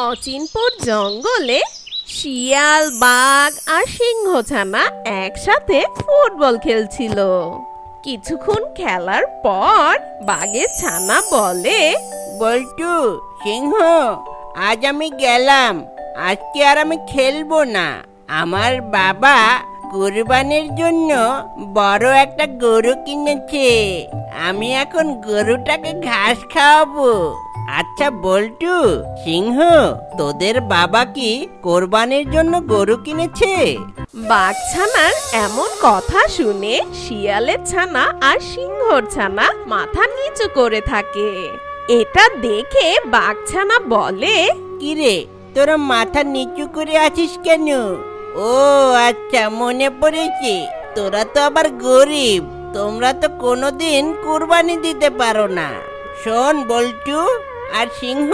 অচিনপুর জঙ্গলে শিয়াল, বাঘ আর সিংহছানা একসাথে ফুটবল খেলছিল। কিছুক্ষণ খেলার পর বাঘের ছানা বলে, বল্টু, সিংহ, আজ আমি গেলাম। আজকে আর আমি খেলবো না। আমার বাবা কুরবানির জন্য বড় একটা গরু কিনেছে। আমি এখন গরুটাকে ঘাস খাওয়াবো। আচ্ছা বল্টু, সিংহ, তোদের বাবা কি কোরবানির জন্য গরু কিনেছে? বাঘছানার এমন কথা শুনে শিয়ালের ছানা আর সিংহর ছানা মাথা নিচু করে থাকে। এটা দেখে বাঘছানা বলে, কিরে, তোরা মাথা নিচু করে আছিস কেন? ও আচ্ছা, মনে পড়েছে, তোরা তো আবার গরিব। তোমরা তো কোনোদিন কুরবানি দিতে পারো না। শোন বল্টু আর সিংহ,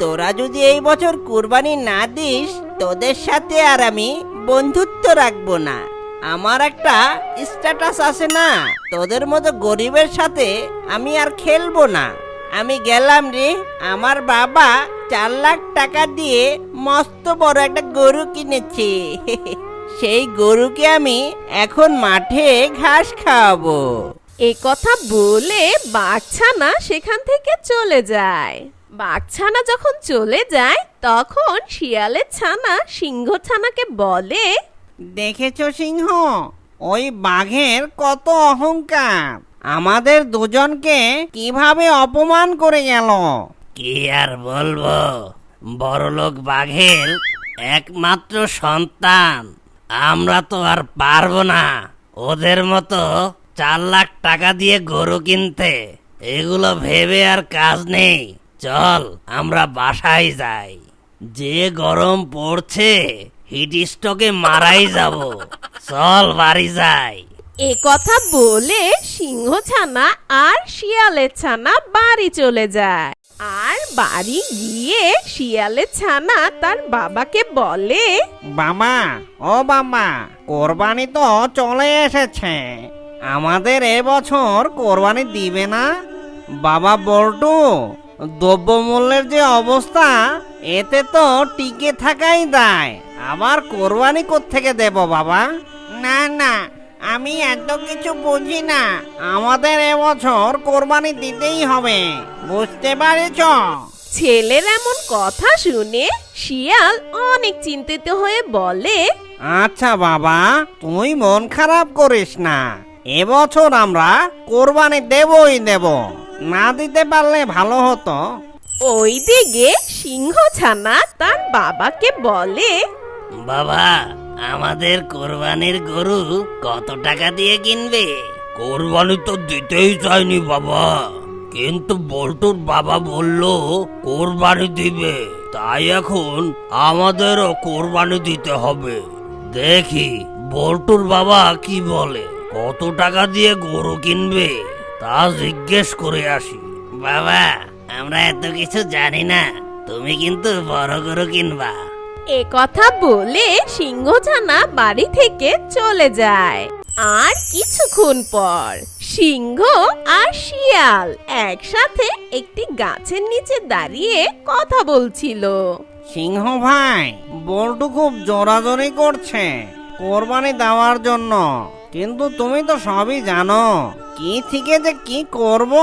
তোরা যদি এই বছর কুরবানি না দিস, তোদের সাথে আর আমি বন্ধুত্ব রাখবো না। আমার একটা স্ট্যাটাস আছে না, তোদের মতো গরিবের সাথে আমি আর খেলবো না। আমি গেলাম রে। আমার বাবা 4 লাখ টাকা দিয়ে মস্ত বড় একটা গরু কিনেছে। সেই গরুকে আমি এখন মাঠে ঘাস খাওয়াবো। এ কথা বলে বাঘছানা সেখান থেকে চলে যায়। বাঘছানা যখন চলে যায় তখন শিয়ালের ছানা সিংহ ছানাকে বলে, দেখেছো সিংহ, ওই বাঘের কত অহংকার, আমাদের দুজনকে কিভাবে অপমান করে গেল। কি আর বলবো, বড়লোক বাঘের একমাত্র সন্তান। আমরা তো আর পারবো না ওদের মতো 4 লাখ টাকা দিয়ে গরু কিনতে। এগুলো ভেবে আর কাজ নেই। চল আমরা বাসায় যাই। যে গরম পড়ছে, হিট স্ট্রোকে মারাই যাব। চল বাড়ি যাই। এ কথা বলে সিংহ ছানা আর শিয়ালের ছানা বাড়ি চলে যায়। আর বাড়ি গিয়ে শিয়ালের ছানা তার বাবাকে বলে, বাবা, ও বাবা, কোরবানি তো চলে এসেছে। আমাদের এবছর কোরবানি দিবে না? বাবা বল্টু, দ্রব্যমূল্যের যে অবস্থা, এতে তো টিকে থাকাই দায়। আবার কোরবানি কোত্থেকে দেব বাবা? না না, আমি এত কিছু বুঝি না। আমাদের এবছর কোরবানি দিতেই হবে, বুঝতে পারছ? ছেলের এমন কথা শুনে শিয়াল অনেক চিন্তিত হয়ে বলে, আচ্ছা বাবা, তুই মন খারাপ করিস না। এবছর আমরা কোরবানি দেবই দেব। না দিতে পারলে ভালো হতো। ওইদিকে সিংহ ছানা তার বাবাকে বলে, বাবা, আমাদের কোরবানির গরু কত টাকা দিয়ে কিনবে? কোরবানি তো দিতেই চাইনি বাবা, কিন্তু বল্টুর বাবা বলল কোরবানি দিবে, তাই এখন আমাদেরও কোরবানি দিতে হবে। দেখি বল্টুর বাবা কি বলে। কত টাকা দিয়ে গরু কিনবে তা জিজ্ঞেস করে আসি। বাবা, আমরা এত কিছু জানি না, তুমি কিন্তু বড় গরু কিনবা। এ কথা বলে সিংহ ছানা বাড়ি থেকে চলে যায়। আর কিছুক্ষণ পর সিংহ আর শিয়াল একসাথে একটি গাছের নিচে দাঁড়িয়ে কথা বলছিল। সিংহ ভাই, বল্টু খুব জোরাজোরি করছে কোরবানি দেওয়ার জন্য, কিন্তু তুমি তো সবই জানো কি থেকে যে কি করব।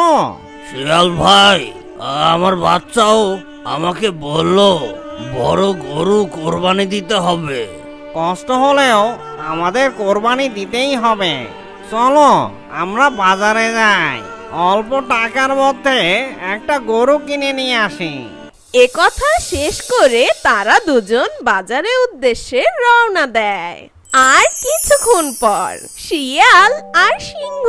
শিয়াল ভাই, আমার বাচ্চাও আমাকে বলল বড় গরু কোরবানি দিতে হবে। কষ্ট হলেও আমাদের কোরবানি দিতেই হবে। চলো আমরা বাজারে যাই, অল্প টাকার মধ্যে একটা গরু কিনে নিয়ে আসি। এ কথা শেষ করে তারা দুজন বাজারের উদ্দেশ্যে রওনা দেয়। আর কিছুক্ষণ পর শিয়াল আর সিংহ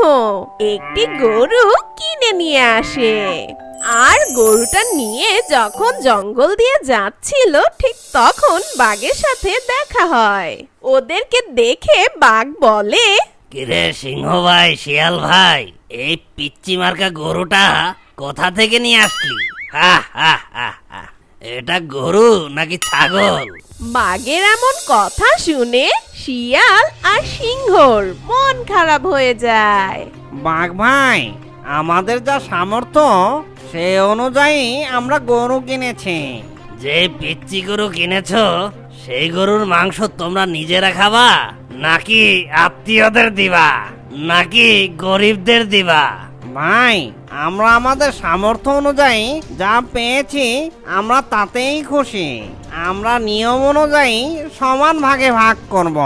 একটি গরু কিনে নিয়ে আসে। আর গরুটা নিয়ে যখন জঙ্গল দিয়ে যাচ্ছিল, ঠিক তখন বাঘের সাথে দেখা হয়। ওদেরকে দেখে বাঘ বলে, কিরে সিংহ ভাই, শিয়াল ভাই, এই পিচ্চি মার্কা গরুটা কোথা থেকে নিয়ে আসলি? হা হা হা হা, এটা গরু নাকি ছাগল? বাঘের এমন কথা শুনে শিয়াল আর সিংহর মন খারাপ হয়ে যায়। বাঘ ভাই, আমাদের যা সামর্থ্য সে অনুযায়ী আমরা গরু কিনেছি। যে পিচ্চি গরু কিনেছো সেই গরুর মাংস তোমরা নিজেরা খাবা নাকি আত্মীয়দের দিবা নাকি গরিবদের দিবা? ভাই, আমরা আমাদের সামর্থ্য অনুযায়ী যা পেয়েছি আমরা তাতেই খুশি। আমরা নিয়ম অনুযায়ী সমান ভাগে ভাগ করব।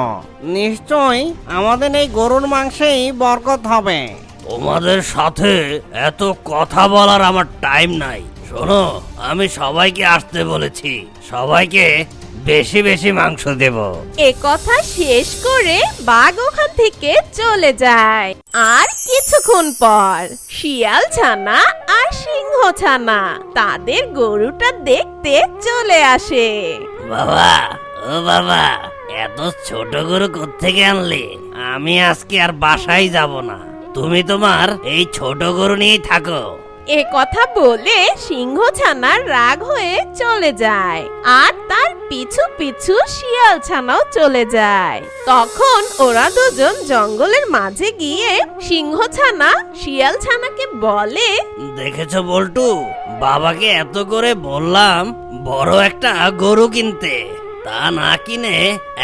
নিশ্চয়ই আমাদের এই গরুর মাংসেই বরকত হবে। তোমাদের সাথে এত কথা বলার আমার টাইম নাই। শোনো, আমি সবাইকে আসতে বলেছি, সবাইকে বেশি বেশি মাংস দেব। এ কথা শেষ করে বাঘ ওখান থেকে চলে যায়। আর কিছুক্ষণ পর শিয়াল ছানা আর সিংহ ছানা তাদের গরুটা দেখতে চলে আসে। বাবা, ও বাবা, এত ছোট গরু কোত্থেকে আনলে? আমি আজকে আর বাসায় যাব না, তুমি তোমার এই ছোট গরু নিয়েই থাকো। এ কথা বলে সিংহ ছানা রাগ হয়ে চলে যায় আর তার পিছু পিছু শিয়াল ছানাও চলে যায়। তখন ওরা দুজন জঙ্গলের মাঝে গিয়ে সিংহ ছানা শিয়াল ছানাকে বলে, দেখেছো বল্টু, বাবাকে এত করে বললাম বড় একটা গরু কিনতে, তা না কিনে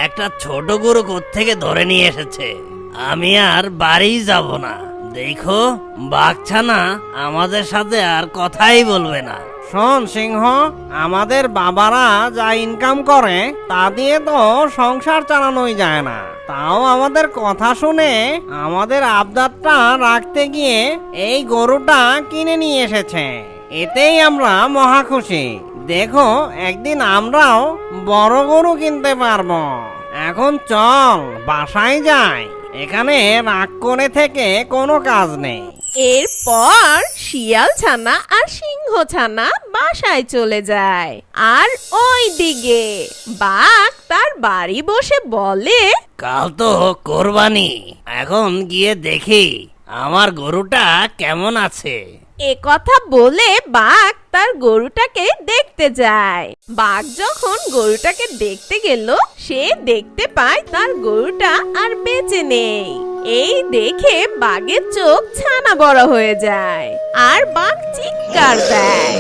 একটা ছোট গরু কোত্থেকে ধরে নিয়ে এসেছে। আমি আর বাড়ি যাব না। দেখো, বাঘছানা আমাদের সাথে আর কথাই বলবে না। শোন সিংহ, আমাদের বাবারা যা ইনকাম করে তা দিয়ে তো সংসার চালানোই যায় না, তাও আমাদের কথা শুনে আমাদের আবদারটা রাখতে গিয়ে এই গরুটা কিনে নিয়ে এসেছে। এতেই আমরা মহা খুশি। দেখো, একদিন আমরাও বড় গরু কিনতে পারবো। এখন চল বাসায় যাই, এখানে রাগ করে থেকে কোনো কাজ নেই। এরপর শিয়াল ছানা আর সিংহ ছানা বাসায় চলে যায়। আর ওই দিকে বাঘ তার বাড়ি বসে বলে, কাল তো কোরবানি, এখন গিয়ে দেখি আমার গরুটা কেমন আছে। এ কথা বলে বাঘ তার গরুটাকে দেখতে যায়। বাঘ যখন গরুটাকে দেখতে গেল, সে দেখতে পায় তার গরুটা আর বেঁচে নেই। এই দেখে বাঘের চোখ ছানা বড় হয়ে যায় আর বাঘ চিৎকার দেয়,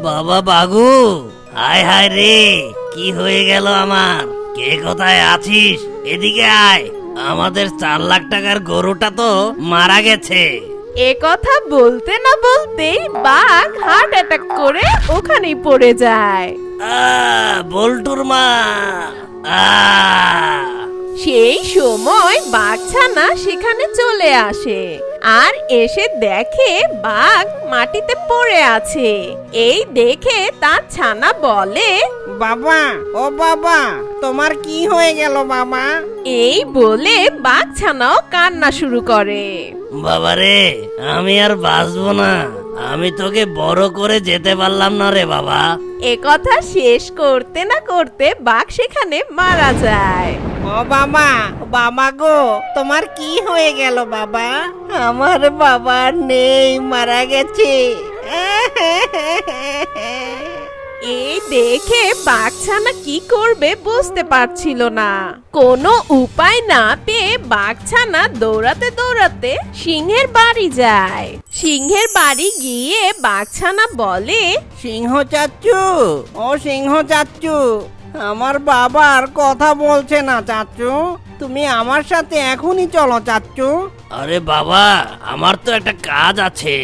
বাবা বাঘু, হায় হায় রে, কি হয়ে গেল আমার? কে কোথায় আছিস? এদিকে আয়, আমাদের 4 লাখ টাকার গরুটা তো মারা গেছে। এ কথা বলতে না বলতেই বাঘ হার্ট অ্যাটাক করে ওখানেই পড়ে যায়। বল্টুর মা! সেই সময় বাঘছানা সেখানে চলে আসে আর এসে দেখে বাঘ মাটিতে পড়ে আছে। এই দেখে তার ছানা বলে, বাবা, ও বাবা, তোমার কি হয়ে গেল বাবা? এই বলে বাঘছানাও কান্না শুরু করে। বাবারে, আমি আর বাঁচবো না, আমি তোকে বড় করে যেতে পারলাম না রে বাবা। এ কথা শেষ করতে না করতে বাঘ সেখানে মারা যায়। ও বাবা, বাবা গো, তোমার কি হয়ে গেল বাবা? আমার বাবা নেই, মারা গেছে। এই দেখে বাঘছানা কি করবে বুঝতে পারছিল না। কোনো উপায় না পেয়ে বাঘছানা দৌড়াতে দৌড়াতে সিংহের বাড়ি যায়। সিংহের বাড়ি গিয়ে বাঘছানা বলে, সিংহ চাচ্চু, ও সিংহ চাচ্চু, আমার বাবার কথা বলছে না চাচ্চু, তুমি আমার সাথে এখনই চলো চাচ্চু। আরে বাবা, আমার তো একটা কাজ আছে,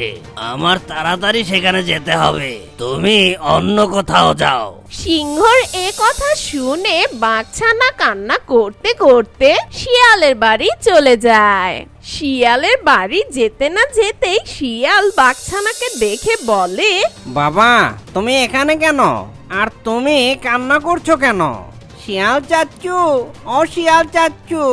আমার তাড়াতাড়ি সেখানে যেতে হবে, তুমি অন্য কোথাও যাও। সিংহর এ কথা শুনে বাঘছানা কান্না করতে করতে শিয়ালের বাড়ি চলে যায়। শিয়ালের বাড়ি যেতে না যেতেই শিয়াল বাঘছানাকে দেখে বলে, বাবা, তুমি এখানে কেন? আর তুমি কান্না করছো কেন? শিয়াল চাচ্চু, ও শিয়াল চাচ্চু,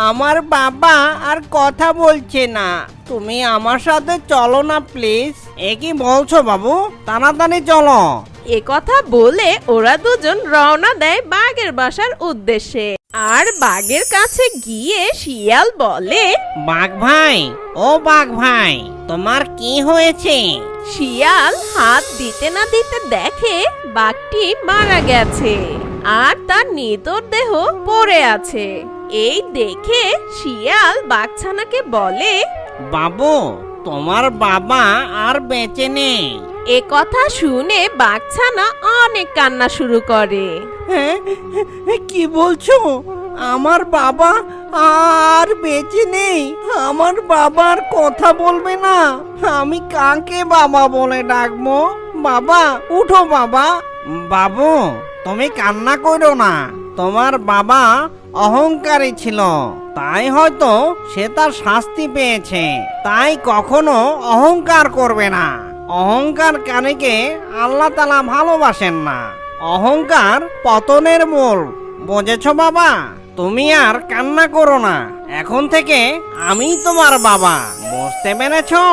আমার বাবা আর কথা বলছে না, তুমি আমার সাথে চলো না প্লিজ। এ কি বলছো বাবু? তাড়াতাড়ি চলো। এ কথা বলে ওরা দুজন রওনা দেয় বাঘের বাসার উদ্দেশ্যে। আর বাঘের কাছে গিয়ে শিয়াল বলে, বাঘ ভাই, ও বাঘ ভাই, তোমার কি হয়েছে? শিয়াল হাত দিতে না দিতে দেখে বাঘটি মারা গেছে আর তার নিথর দেহ পড়ে আছে। এই দেখে শিয়াল বাঘছানাকে বলে, বাবু, তোমার বাবা আর বেঁচে নেই, এ কথা শুনে বাঘছানা অনেক কান্না শুরু করে। হ্যাঁ, কি বলছো? আমার বাবা আর বেঁচে নেই? আমার বাবার কথা বলবে না? আমি কাকে বাবা বলে ডাকবো? বাবা, উঠো বাবা। বাবু, তুমি কান্না করো না। তোমার বাবা অহংকারী ছিল, তাই হয়তো সে তার শাস্তি পেয়েছে। তাই কখনো অহংকার করবে না। অহংকারকারীকে আল্লাহ তাআলা ভালোবাসেন না। অহংকার পতনের মূল। বুঝেছো বাবা? তুমি আর কান্না করো না। এখন থেকে আমি তোমার বাবা। বুঝতে পেরেছো?